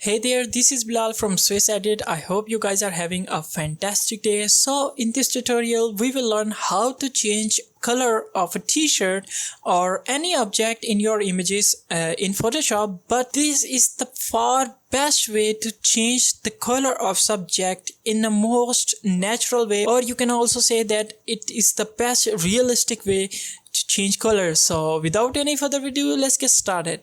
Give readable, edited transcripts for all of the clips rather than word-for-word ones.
Hey there, this is Bilal from Swiss Edit. I hope you guys are having a fantastic day. So in this tutorial, we will learn how to change color of a t-shirt or any object in your images in Photoshop. But this is the far best way to change the color of subject in the most natural way, or you can also say that it is the best realistic way to change color. So without any further ado, let's get started.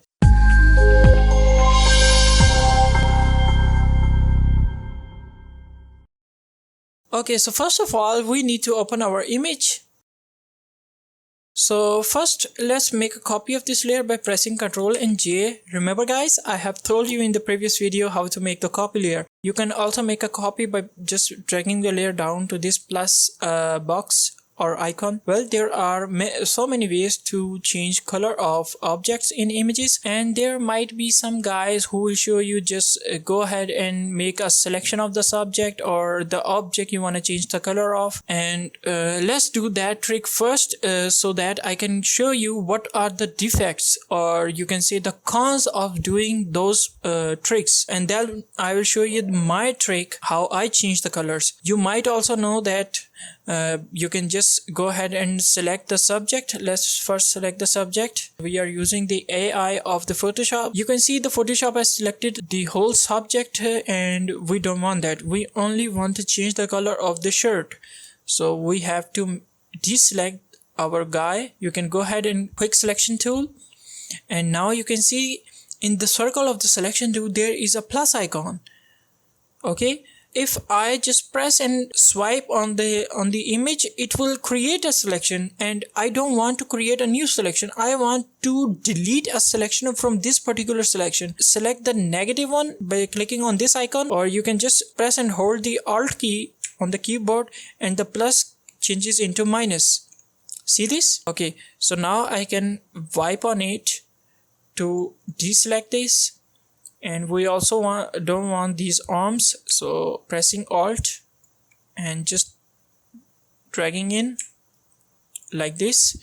Okay, so first of all, we need to open our image. So first, let's make a copy of this layer by pressing Ctrl and J. Remember guys, I have told you in the previous video how to make the copy layer. You can also make a copy by just dragging the layer down to this plus box or icon. Well, there are so many ways to change color of objects in images, and there might be some guys who will show you just go ahead and make a selection of the subject or the object you want to change the color of. And let's do that trick first so that I can show you what are the defects, or you can say the cons of doing those tricks, and then I will show you my trick how I change the colors. You might also know that you can just go ahead and select the subject. Let's first select the subject. We are using the AI of the Photoshop. You can see the Photoshop has selected the whole subject, and we don't want that. We only want to change the color of the shirt. So we have to deselect our guy. You can go ahead and quick selection tool, and now you can see in the circle of the selection tool there is a plus icon. Okay, if I just press and swipe on the image, it will create a selection, and I don't want to create a new selection. I want to delete a selection from this particular selection. Select the negative one by clicking on this icon, or you can just press and hold the Alt key on the keyboard and the plus changes into minus. See this? Okay, so now I can wipe on it to deselect this. And we also don't want these arms, so pressing Alt and just dragging in like this,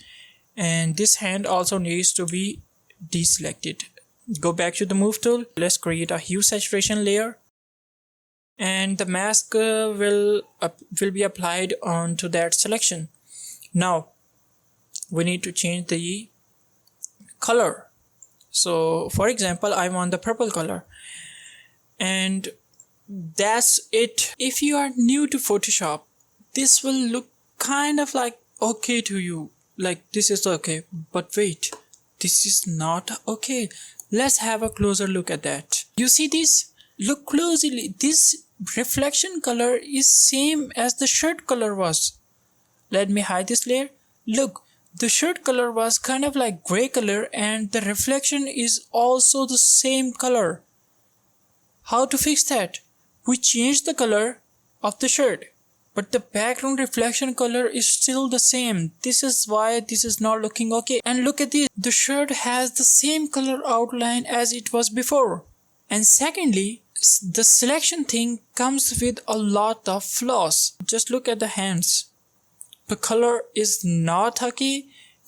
and this hand also needs to be deselected. Go back to the move tool. Let's create a hue saturation layer, and the mask will be applied onto that selection. Now we need to change the color. So for example, I want the purple color, and that's it. If you are new to Photoshop, this will look kind of like okay to you, like this is okay, but wait, this is not okay. Let's have a closer look at that. You see this? Look closely. This reflection color is same as the shirt color was. Let me hide this layer. Look, the shirt color was kind of like gray color, and the reflection is also the same color. How to fix that? We changed the color of the shirt, but the background reflection color is still the same. This is why this is not looking okay. And look at this. The shirt has the same color outline as it was before. And secondly, the selection thing comes with a lot of flaws. Just look at the hands. The color is not okay,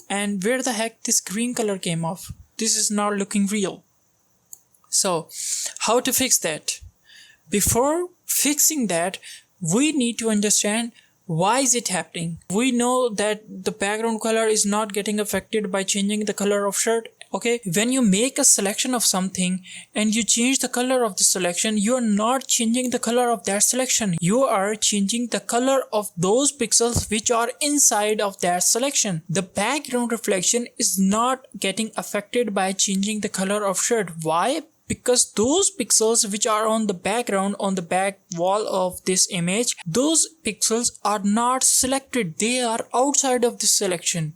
and where the heck this green color came off? This is not looking real. So how to fix that? Before fixing that, we need to understand why is it happening. We know that the background color is not getting affected by changing the color of shirt. Okay, when you make a selection of something and you change the color of the selection, you are not changing the color of that selection. You are changing the color of those pixels which are inside of that selection. The background reflection is not getting affected by changing the color of shirt. Why? Because those pixels which are on the background, on the back wall of this image, those pixels are not selected. They are outside of this selection,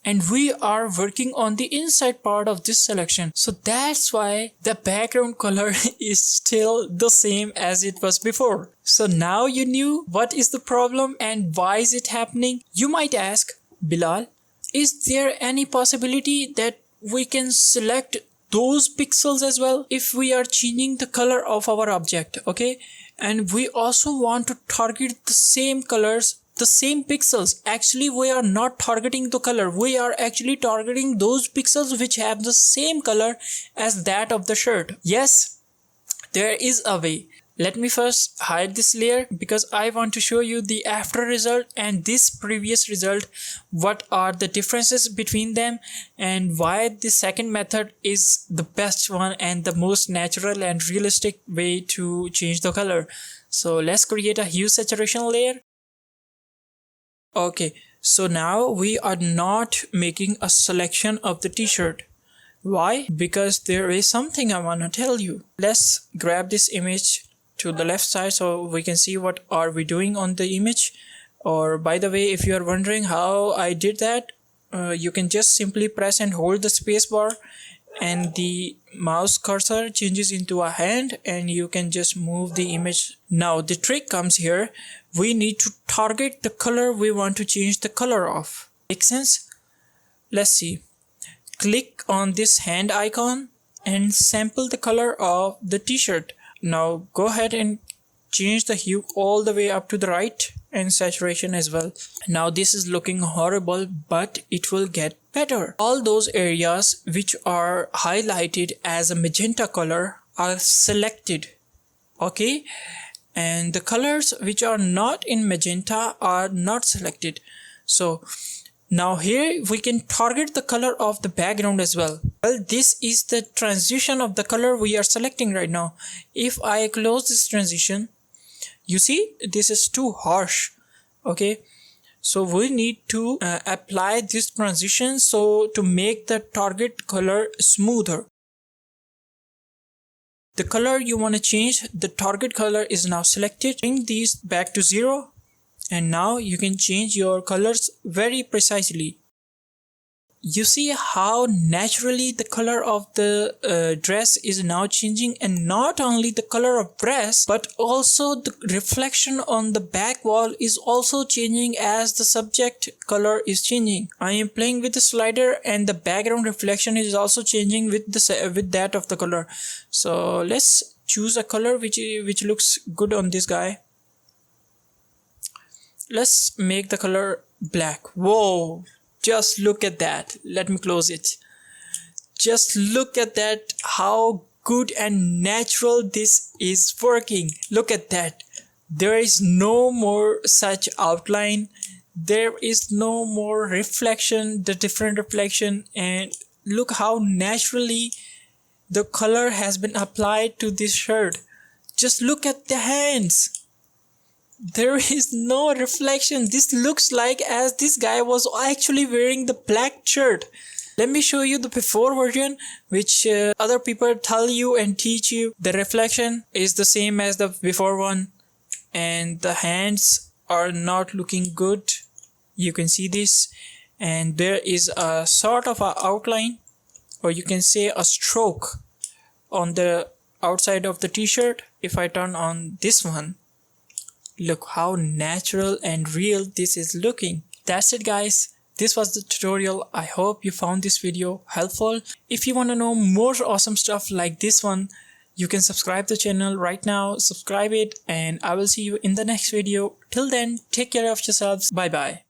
and we are working on the inside part of this selection. So that's why the background color is still the same as it was before. So now you knew what is the problem and why is it happening. You might ask, Bilal, is there any possibility that we can select those pixels as well if we are changing the color of our object? Okay, and we also want to target the same colors, the same pixels. Actually, we are not targeting the color. We are actually targeting those pixels which have the same color as that of the shirt. Yes, there is a way. Let me first hide this layer because I want to show you the after result and this previous result, what are the differences between them and why the second method is the best one and the most natural and realistic way to change the color. So let's create a hue saturation layer. Okay, so now we are not making a selection of the t-shirt. Why? Because there is something I want to tell you. Let's grab this image to the left side so we can see what are we doing on the image. Or by the way, if you are wondering how I did that, you can just simply press and hold the space bar and the mouse cursor changes into a hand and you can just move the image. Now the trick comes here. We need to target the color we want to change the color of. Make sense? Let's see. Click on this hand icon and sample the color of the t-shirt. Now go ahead and change the hue all the way up to the right and saturation as well. Now this is looking horrible, but it will get better. All those areas which are highlighted as a magenta color are selected. Okay, and the colors which are not in magenta are not selected. So now here we can target the color of the background as well. Well, this is the transition of the color we are selecting right now. If I close this transition, you see this is too harsh. Okay, so we need to apply this transition so to make the target color smoother. The color you want to change, the target color is now selected. Bring these back to 0. And now you can change your colors very precisely. You see how naturally the color of the dress is now changing, and not only the color of dress but also the reflection on the back wall is also changing as the subject color is changing. I am playing with the slider and the background reflection is also changing with that of the color. So let's choose a color which looks good on this guy. Let's make the color black. Whoa, just look at that. Let me close it. Just look at that, how good and natural this is working. Look at that. There is no more such outline. There is no more reflection, the different reflection, and look how naturally the color has been applied to this shirt. Just look at the hands. There is no reflection. This looks like as this guy was actually wearing the black shirt. Let me show you the before version, which other people tell you and teach you. The reflection is the same as the before one, and the hands are not looking good. You can see this, and there is a sort of an outline, or you can say a stroke on the outside of the t-shirt. If I turn on this one, look how natural and real this is looking. That's it, guys. This was the tutorial. I hope you found this video helpful. If you want to know more awesome stuff like this one, you can subscribe the channel right now. Subscribe it, and I will see you in the next video. Till then, take care of yourselves. Bye bye.